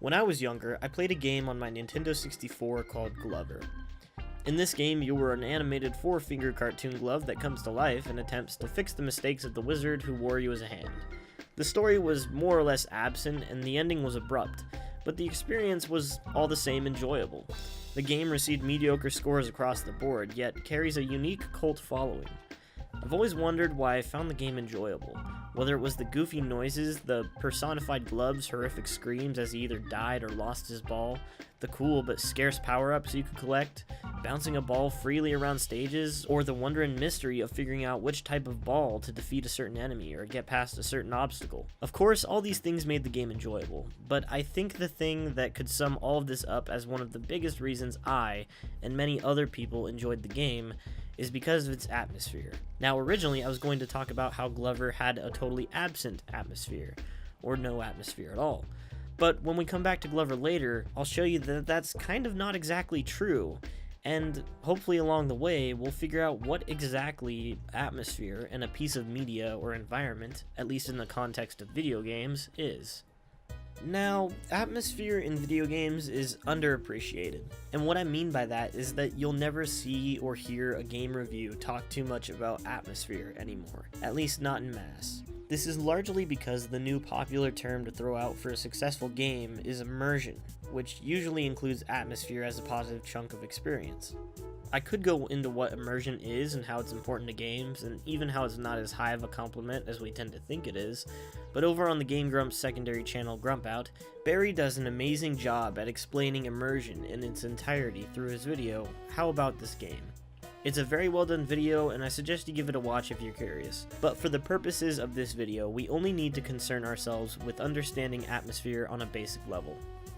When I was younger, I played a game on my Nintendo 64 called Glover. In this game, you were an animated 4-finger cartoon glove that comes to life and attempts to fix the mistakes of the wizard who wore you as a hand. The story was more or less absent, and the ending was abrupt, but the experience was all the same enjoyable. The game received mediocre scores across the board, yet carries a unique cult following. I've always wondered why I found the game enjoyable, whether it was the goofy noises, the personified glove's horrific screams as he either died or lost his ball, the cool but scarce power-ups you could collect, bouncing a ball freely around stages, or the wonder and mystery of figuring out which type of ball to defeat a certain enemy or get past a certain obstacle. Of course, all these things made the game enjoyable, but I think the thing that could sum all of this up as one of the biggest reasons I, and many other people, enjoyed the game is because of its atmosphere. Now, originally I was going to talk about how Glover had a totally absent atmosphere, or no atmosphere at all. But when we come back to Glover later, I'll show you that that's kind of not exactly true, and hopefully along the way, we'll figure out what exactly atmosphere in a piece of media or environment, at least in the context of video games, is. Now, atmosphere in video games is underappreciated, and what I mean by that is that you'll never see or hear a game review talk too much about atmosphere anymore, at least not in mass. This is largely because the new popular term to throw out for a successful game is immersion, which usually includes atmosphere as a positive chunk of experience. I could go into what immersion is and how it's important to games, and even how it's not as high of a compliment as we tend to think it is, but over on the Game Grumps secondary channel Grumpout, Barry does an amazing job at explaining immersion in its entirety through his video, How About This Game? It's a very well done video, and I suggest you give it a watch if you're curious. But for the purposes of this video, we only need to concern ourselves with understanding atmosphere on a basic level.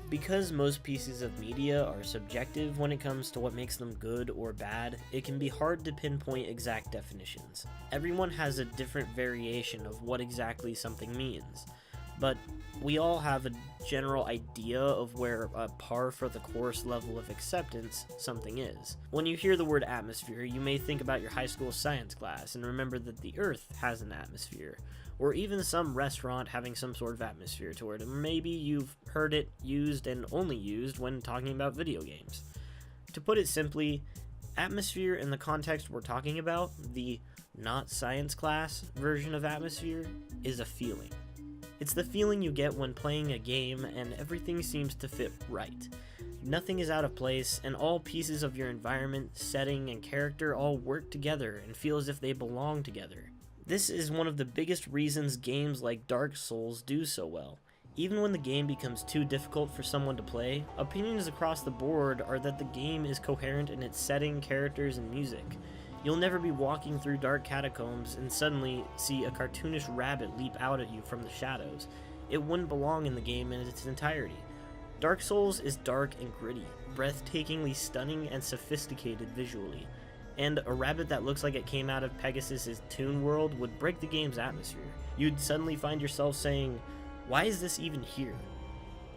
Because most pieces of media are subjective when it comes to what makes them good or bad, it can be hard to pinpoint exact definitions. Everyone has a different variation of what exactly something means, but we all have a general idea of where a par for the course level of acceptance something is. When you hear the word atmosphere, you may think about your high school science class and remember that the Earth has an atmosphere, or even some restaurant having some sort of atmosphere to it, and maybe you've heard it used and only used when talking about video games. To put it simply, atmosphere in the context we're talking about, the not science class version of atmosphere, is a feeling. It's the feeling you get when playing a game and everything seems to fit right. Nothing is out of place, and all pieces of your environment, setting, and character all work together and feel as if they belong together. This is one of the biggest reasons games like Dark Souls do so well. Even when the game becomes too difficult for someone to play, opinions across the board are that the game is coherent in its setting, characters, and music. You'll never be walking through dark catacombs and suddenly see a cartoonish rabbit leap out at you from the shadows. It wouldn't belong in the game in its entirety. Dark Souls is dark and gritty, breathtakingly stunning and sophisticated visually, and a rabbit that looks like it came out of Pegasus's Toon World would break the game's atmosphere. You'd suddenly find yourself saying, "Why is this even here?"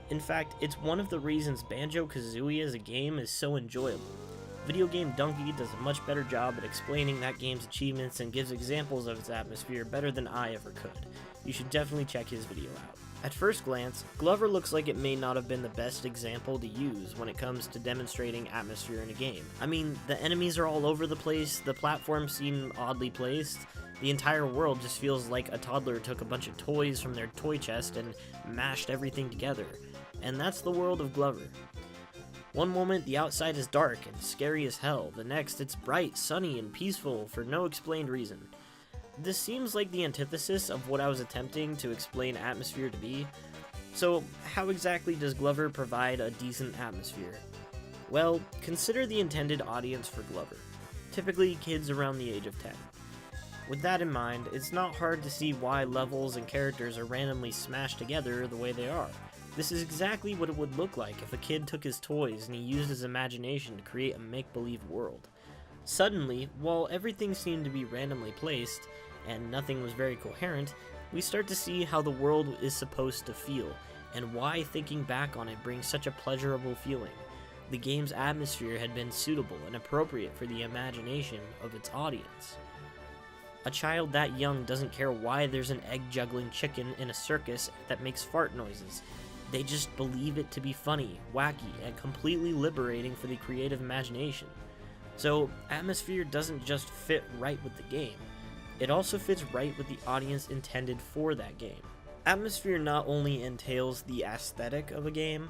In fact, it's one of the reasons Banjo-Kazooie as a game is so enjoyable. Video Game Donkey does a much better job at explaining that game's achievements and gives examples of its atmosphere better than I ever could. You should definitely check his video out. At first glance, Glover looks like it may not have been the best example to use when it comes to demonstrating atmosphere in a game. I mean, the enemies are all over the place, the platforms seem oddly placed, the entire world just feels like a toddler took a bunch of toys from their toy chest and mashed everything together. And that's the world of Glover. One moment the outside is dark and scary as hell, the next it's bright, sunny, and peaceful for no explained reason. This seems like the antithesis of what I was attempting to explain atmosphere to be. So how exactly does Glover provide a decent atmosphere? Well, consider the intended audience for Glover, typically kids around the age of 10. With that in mind, it's not hard to see why levels and characters are randomly smashed together the way they are. This is exactly what it would look like if a kid took his toys and he used his imagination to create a make-believe world. Suddenly, while everything seemed to be randomly placed, and nothing was very coherent, we start to see how the world is supposed to feel, and why thinking back on it brings such a pleasurable feeling. The game's atmosphere had been suitable and appropriate for the imagination of its audience. A child that young doesn't care why there's an egg-juggling chicken in a circus that makes fart noises. They just believe it to be funny, wacky, and completely liberating for the creative imagination. So, Atmosphere doesn't just fit right with the game, it also fits right with the audience intended for that game. Atmosphere not only entails the aesthetic of a game,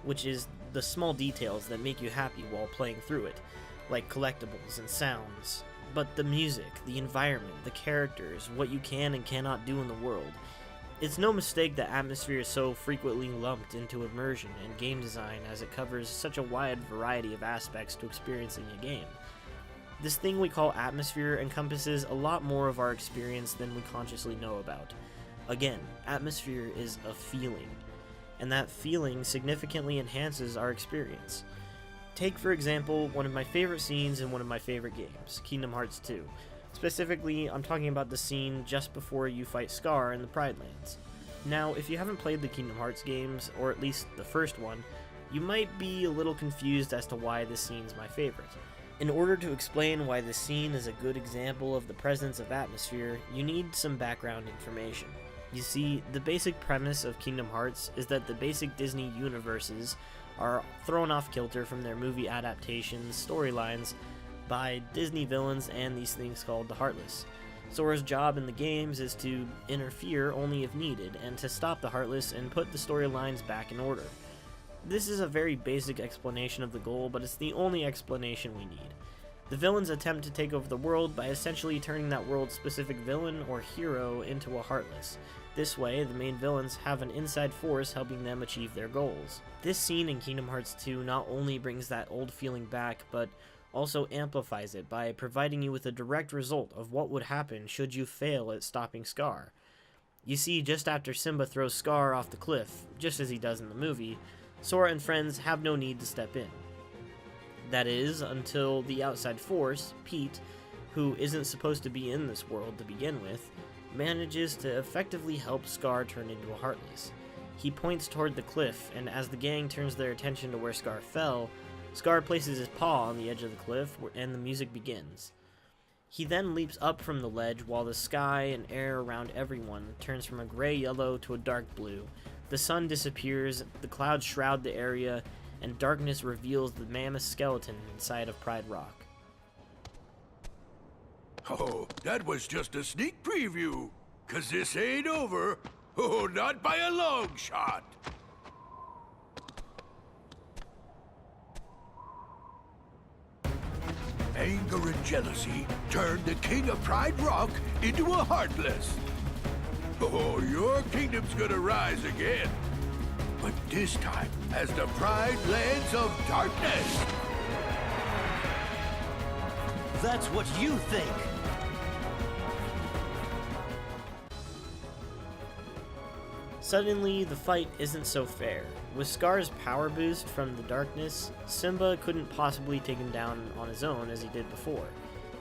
which is the small details that make you happy while playing through it, like collectibles and sounds, but the music, the environment, the characters, what you can and cannot do in the world. It's no mistake that Atmosphere is so frequently lumped into immersion and game design, as it covers such a wide variety of aspects to experiencing a game. This thing we call Atmosphere encompasses a lot more of our experience than we consciously know about. Again, Atmosphere is a feeling, and that feeling significantly enhances our experience. Take, for example, one of my favorite scenes in one of my favorite games, Kingdom Hearts 2. Specifically, I'm talking about the scene just before you fight Scar in the Pride Lands. Now, if you haven't played the Kingdom Hearts games, or at least the first one, you might be a little confused as to why this scene is my favorite. In order to explain why this scene is a good example of the presence of Atmosphere, you need some background information. You see, the basic premise of Kingdom Hearts is that the basic Disney universes are thrown off kilter from their movie adaptations, storylines, by Disney villains and these things called the Heartless. Sora's job in the games is to interfere only if needed, and to stop the Heartless and put the storylines back in order. This is a very basic explanation of the goal, but it's the only explanation we need. The villains attempt to take over the world by essentially turning that world's specific villain or hero into a Heartless. This way, the main villains have an inside force helping them achieve their goals. This scene in Kingdom Hearts 2 not only brings that old feeling back, but also amplifies it by providing you with a direct result of what would happen should you fail at stopping Scar. You see, just after Simba throws Scar off the cliff, just as he does in the movie, Sora and friends have no need to step in. That is, until the outside force, Pete, who isn't supposed to be in this world to begin with, manages to effectively help Scar turn into a Heartless. He points toward the cliff, and as the gang turns their attention to where Scar fell, Scar places his paw on the edge of the cliff, and the music begins. He then leaps up from the ledge while the sky and air around everyone turns from a gray-yellow to a dark blue. The sun disappears, the clouds shroud the area, and darkness reveals the mammoth skeleton inside of Pride Rock. Oh, that was just a sneak preview, 'cause this ain't over. Oh, not by a long shot. Anger and jealousy turned the king of Pride Rock into a Heartless. Oh, your kingdom's gonna rise again. But this time as the Pride Lands of Darkness. That's what you think! Suddenly, the fight isn't so fair. With Scar's power boost from the darkness, Simba couldn't possibly take him down on his own as he did before,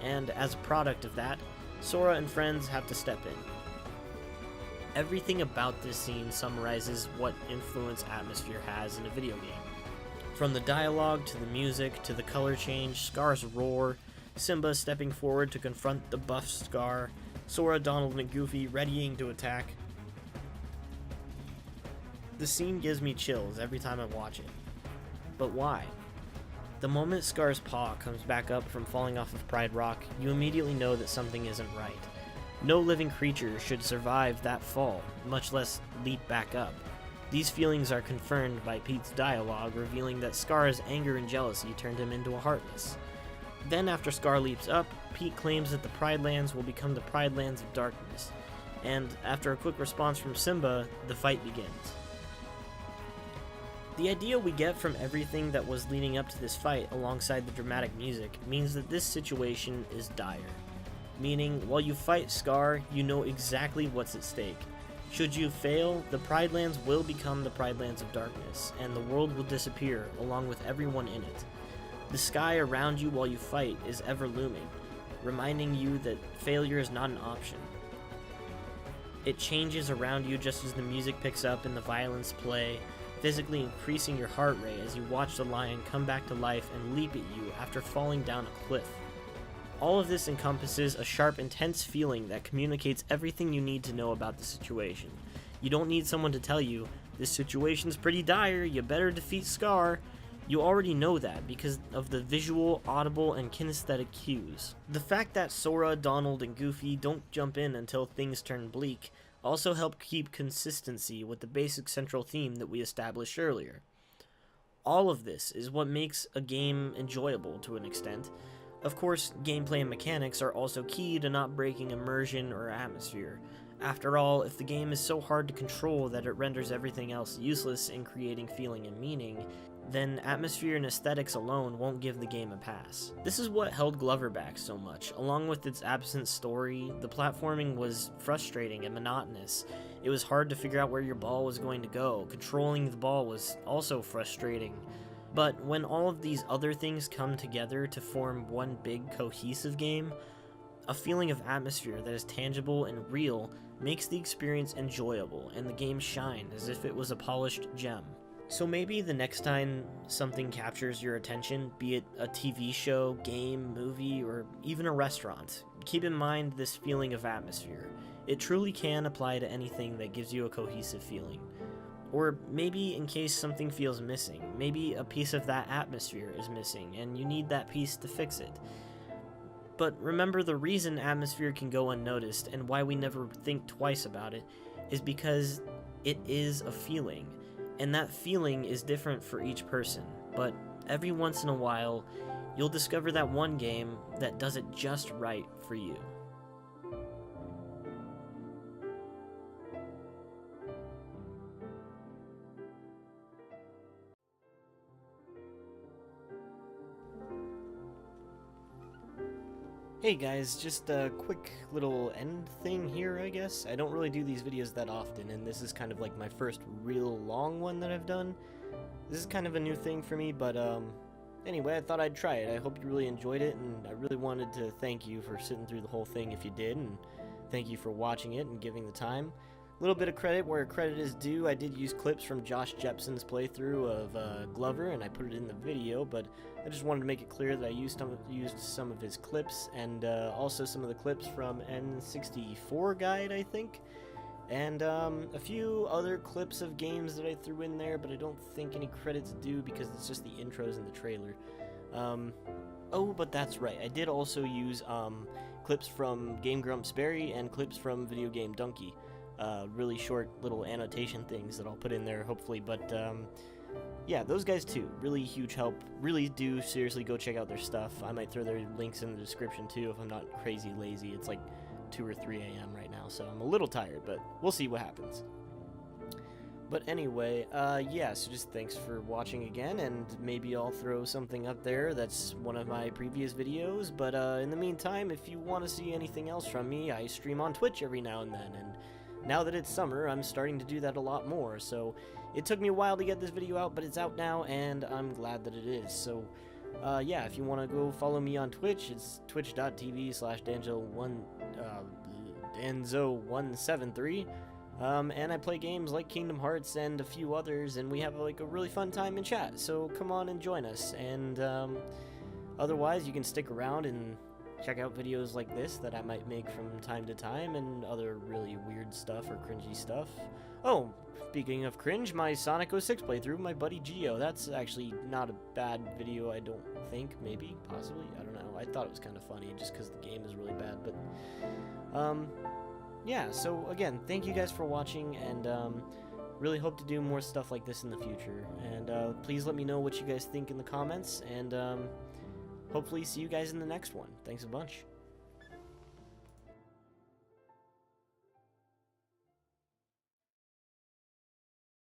and as a product of that, Sora and friends have to step in. Everything about this scene summarizes what influence Atmosphere has in a video game. From the dialogue, to the music, to the color change, Scar's roar, Simba stepping forward to confront the buff Scar, Sora, Donald, and Goofy readying to attack. The scene gives me chills every time I watch it. But why? The moment Scar's paw comes back up from falling off of Pride Rock, you immediately know that something isn't right. No living creature should survive that fall, much less leap back up. These feelings are confirmed by Pete's dialogue, revealing that Scar's anger and jealousy turned him into a Heartless. Then after Scar leaps up, Pete claims that the Pride Lands will become the Pride Lands of Darkness, and after a quick response from Simba, the fight begins. The idea we get from everything that was leading up to this fight alongside the dramatic music means that this situation is dire. Meaning, while you fight Scar, you know exactly what's at stake. Should you fail, the Pride Lands will become the Pride Lands of Darkness, and the world will disappear along with everyone in it. The sky around you while you fight is ever looming, reminding you that failure is not an option. It changes around you just as the music picks up and the violence play, physically increasing your heart rate as you watch the lion come back to life and leap at you after falling down a cliff. All of this encompasses a sharp, intense feeling that communicates everything you need to know about the situation. You don't need someone to tell you, This situation's pretty dire, you better defeat Scar. You already know that because of the visual, audible, and kinesthetic cues. The fact that Sora, Donald, and Goofy don't jump in until things turn bleak also help keep consistency with the basic central theme that we established earlier. All of this is what makes a game enjoyable to an extent. Of course, gameplay and mechanics are also key to not breaking immersion or atmosphere. After all, if the game is so hard to control that it renders everything else useless in creating feeling and meaning, then atmosphere and aesthetics alone won't give the game a pass. This is what held Glover back so much. Along with its absent story, the platforming was frustrating and monotonous. It was hard to figure out where your ball was going to go. Controlling the ball was also frustrating. But when all of these other things come together to form one big cohesive game, a feeling of atmosphere that is tangible and real makes the experience enjoyable and the game shine as if it was a polished gem. So maybe the next time something captures your attention, be it a TV show, game, movie, or even a restaurant, keep in mind this feeling of atmosphere. It truly can apply to anything that gives you a cohesive feeling. Or maybe in case something feels missing, maybe a piece of that atmosphere is missing and you need that piece to fix it. But remember, the reason atmosphere can go unnoticed and why we never think twice about it is because it is a feeling. And that feeling is different for each person, but every once in a while, you'll discover that one game that does it just right for you. Hey guys, just a quick little end thing here, I guess. I don't really do these videos that often, and this is kind of like my first real long one that I've done. This is kind of a new thing for me, but anyway, I thought I'd try it. I hope you really enjoyed it, and I really wanted to thank you for sitting through the whole thing if you did, and thank you for watching it and giving the time. A little bit of credit where credit is due. I did use clips from Josh Jepson's playthrough of Glover, and I put it in the video, but I just wanted to make it clear that I used some of his clips, and also some of the clips from N64 Guide, I think, and a few other clips of games that I threw in there, but I don't think any credit's due because it's just the intros and the trailer. Oh, but that's right, I did also use clips from Game Grumps Berry and clips from Video Game Donkey. Really short little annotation things that I'll put in there hopefully, but yeah, those guys too, really huge help. Really do seriously go check out their stuff. I might throw their links in the description too if I'm not crazy lazy. It's like 2 or 3 a.m. right now, so I'm a little tired, but we'll see what happens. But anyway, yeah, so just thanks for watching again, and maybe I'll throw something up there that's one of my previous videos, but in the meantime, if you want to see anything else from me, I stream on Twitch every now and then, and now that it's summer, I'm starting to do that a lot more, so it took me a while to get this video out, but it's out now, and I'm glad that it is. So, yeah, if you want to go follow me on Twitch, it's twitch.tv/Danzo173, and I play games like Kingdom Hearts and a few others, and we have like a really fun time in chat, so come on and join us, and otherwise you can stick around and check out videos like this that I might make from time to time, and other really weird stuff or cringy stuff. Oh, speaking of cringe, my Sonic 06 playthrough, my buddy Geo, that's actually not a bad video, I don't think, maybe, possibly, I don't know. I thought it was kind of funny just because the game is really bad, but yeah, so again, thank you guys for watching, and really hope to do more stuff like this in the future, and please let me know what you guys think in the comments, and hopefully see you guys in the next one. Thanks a bunch.